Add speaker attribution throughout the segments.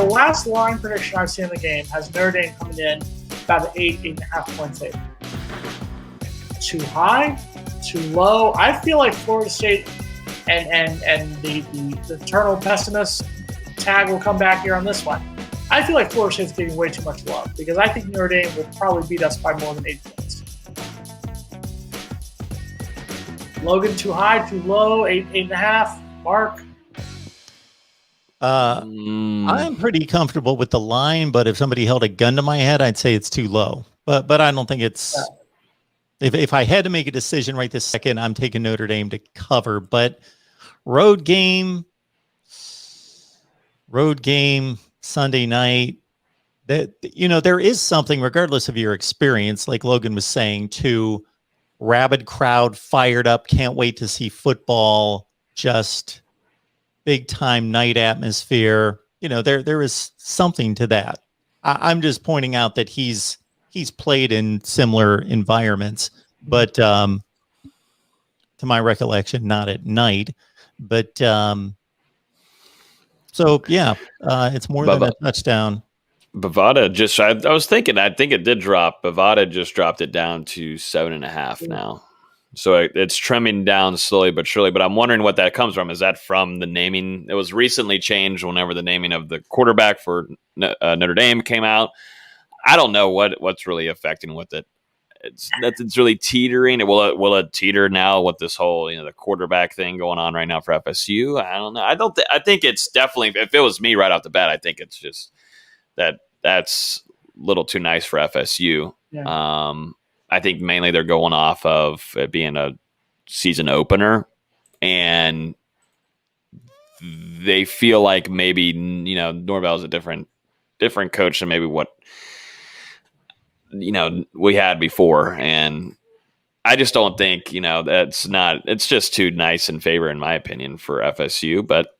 Speaker 1: the last line prediction I've seen in the game has Notre Dame coming in about an 8.5 point favorite. Too high, too low. I feel like Florida State and the eternal pessimist tag will come back here on this one. I feel like Florida State's getting way too much love because I think Notre Dame will probably beat us by more than 8 points. Logan, too high, too low, 8.5. Mark?
Speaker 2: I'm pretty comfortable with the line, but if somebody held a gun to my head, I'd say it's too low. But I don't think it's... Yeah. If I had to make a decision right this second, I'm taking Notre Dame to cover. But road game Sunday night, that there is something, regardless of your experience, like Logan was saying, to rabid crowd, fired up, can't wait to see football, just big time night atmosphere. There is something to that. I'm just pointing out that he's played in similar environments, but to my recollection, not at night. But it's more than a touchdown.
Speaker 3: Bovada just, I was thinking, I think it did drop. Bovada just dropped it down to 7.5 now. So it's trimming down slowly but surely. But I'm wondering what that comes from. Is that from the naming? It was recently changed whenever the naming of the quarterback for Notre Dame came out. I don't know what's really affecting with it. It's really teetering. Will it teeter now with this whole the quarterback thing going on right now for FSU? I don't know. I think it's definitely, if it was me right off the bat, I think it's just that's a little too nice for FSU. Yeah. I think mainly they're going off of it being a season opener, and they feel like maybe Norvell is a different coach than maybe what we had before, and I just don't think it's just too nice in favor, in my opinion, for FSU. But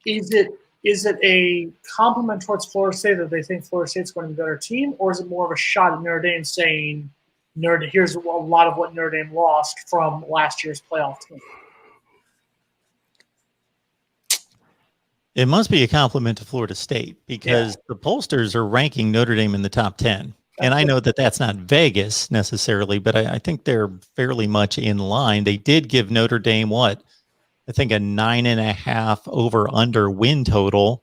Speaker 1: is it a compliment towards Florida State that they think Florida State's going to be a better team, or is it more of a shot at Notre Dame saying here's a lot of what Notre Dame lost from last year's playoff team?
Speaker 2: It must be a compliment to Florida State because the pollsters are ranking Notre Dame in the top 10. And I know that that's not Vegas necessarily, but I think they're fairly much in line. They did give Notre Dame I think a 9.5 over under win total.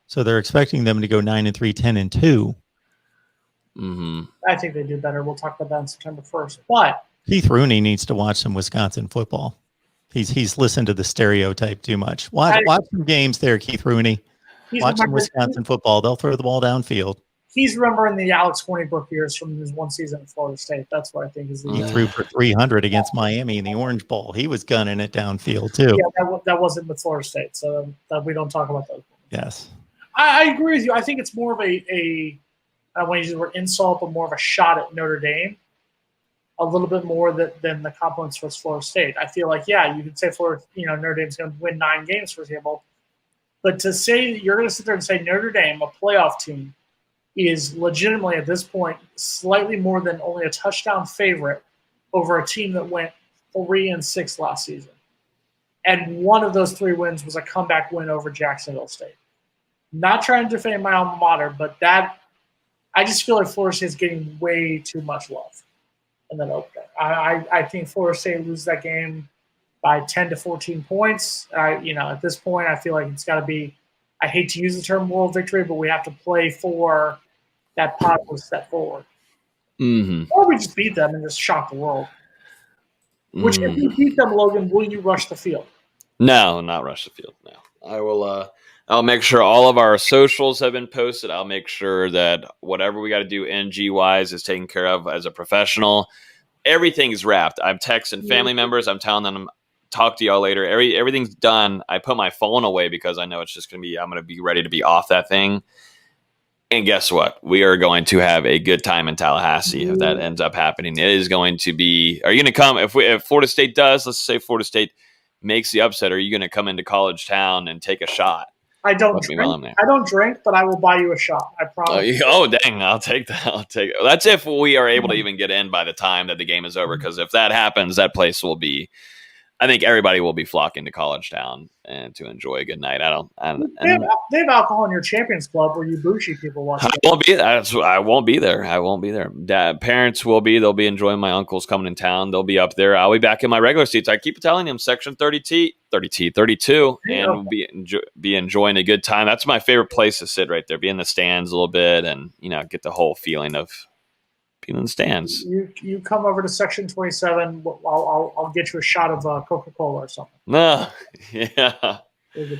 Speaker 2: So they're expecting them to go 9-3, 10-2.
Speaker 3: Mm-hmm.
Speaker 1: I think they do better. We'll talk about that on September 1st. But
Speaker 2: Keith Rooney needs to watch some Wisconsin football. He's listened to the stereotype too much. Watch some games there, Keith Rooney. Watch some Wisconsin football. They'll throw the ball downfield.
Speaker 1: He's remembering the Alex Hornibrook years from his one season at Florida State. That's what I think is.
Speaker 2: He threw for 300 against Miami in the Orange Bowl. He was gunning it downfield too.
Speaker 1: Yeah, that wasn't with Florida State, so that we don't talk about those.
Speaker 2: Yes,
Speaker 1: I agree with you. I think it's more of I don't want to use the word insult, but more of a shot at Notre Dame, a little bit more than the compliments towards Florida State. I feel like, you could say Notre Dame's going to win 9 games, for example, but to say you're going to sit there and say Notre Dame, a playoff team, is legitimately at this point slightly more than only a touchdown favorite over a team that went 3-6 last season, and one of those 3 wins was a comeback win over Jacksonville State. Not trying to defend my alma mater, but I just feel like Florida State's getting way too much love in that opener. I think Florida State loses that game by 10 to 14 points. At this point, I feel like it's got to be, I hate to use the term moral victory, but we have to play for that positive step forward.
Speaker 3: Mm-hmm.
Speaker 1: Or we just beat them and just shock the world. Which, if you beat them, Logan, will you rush the field?
Speaker 3: No, not rush the field. No, I will. I'll make sure all of our socials have been posted. I'll make sure that whatever we got to do NG wise is taken care of as a professional. Everything's wrapped. I'm texting family members. I'm telling them, talk to y'all later. Everything's done. I put my phone away because I know it's just going to be, I'm going to be ready to be off that thing. And guess what? We are going to have a good time in Tallahassee if that ends up happening. It is going to be, are you going to come? If Florida State does, let's say Florida State makes the upset, are you going to come into College Town and take a shot?
Speaker 1: I don't drink, but I will buy you a shot. I promise.
Speaker 3: Oh, dang. I'll take that. That's if we are able to even get in by the time that the game is over. Because if that happens, that place will be I think everybody will be flocking to College Town and to enjoy a good night.
Speaker 1: They have alcohol in your Champions Club where you bougie people watch.
Speaker 3: I won't be there. I won't be there. Parents will be. They'll be enjoying my uncles coming in town. They'll be up there. I'll be back in my regular seats. I keep telling them section 32, and we'll be enjoying a good time. That's my favorite place to sit right there. Be in the stands a little bit and get the whole feeling of being in the stands.
Speaker 1: You come over to section 27. I'll get you a shot of Coca-Cola or something.
Speaker 3: No, yeah.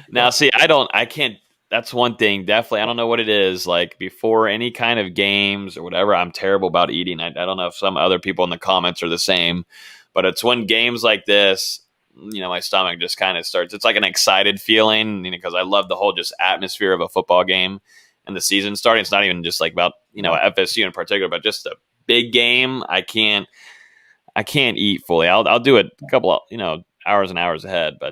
Speaker 3: Now, see, I can't. That's one thing. Definitely, I don't know what it is. Like before any kind of games or whatever, I'm terrible about eating. I don't know if some other people in the comments are the same, but it's when games like this, my stomach just kind of starts. It's like an excited feeling, because I love the whole just atmosphere of a football game and the season starting. It's not even just like about FSU in particular, but just a big game. I can't eat fully. I'll do it a couple of hours and hours ahead, but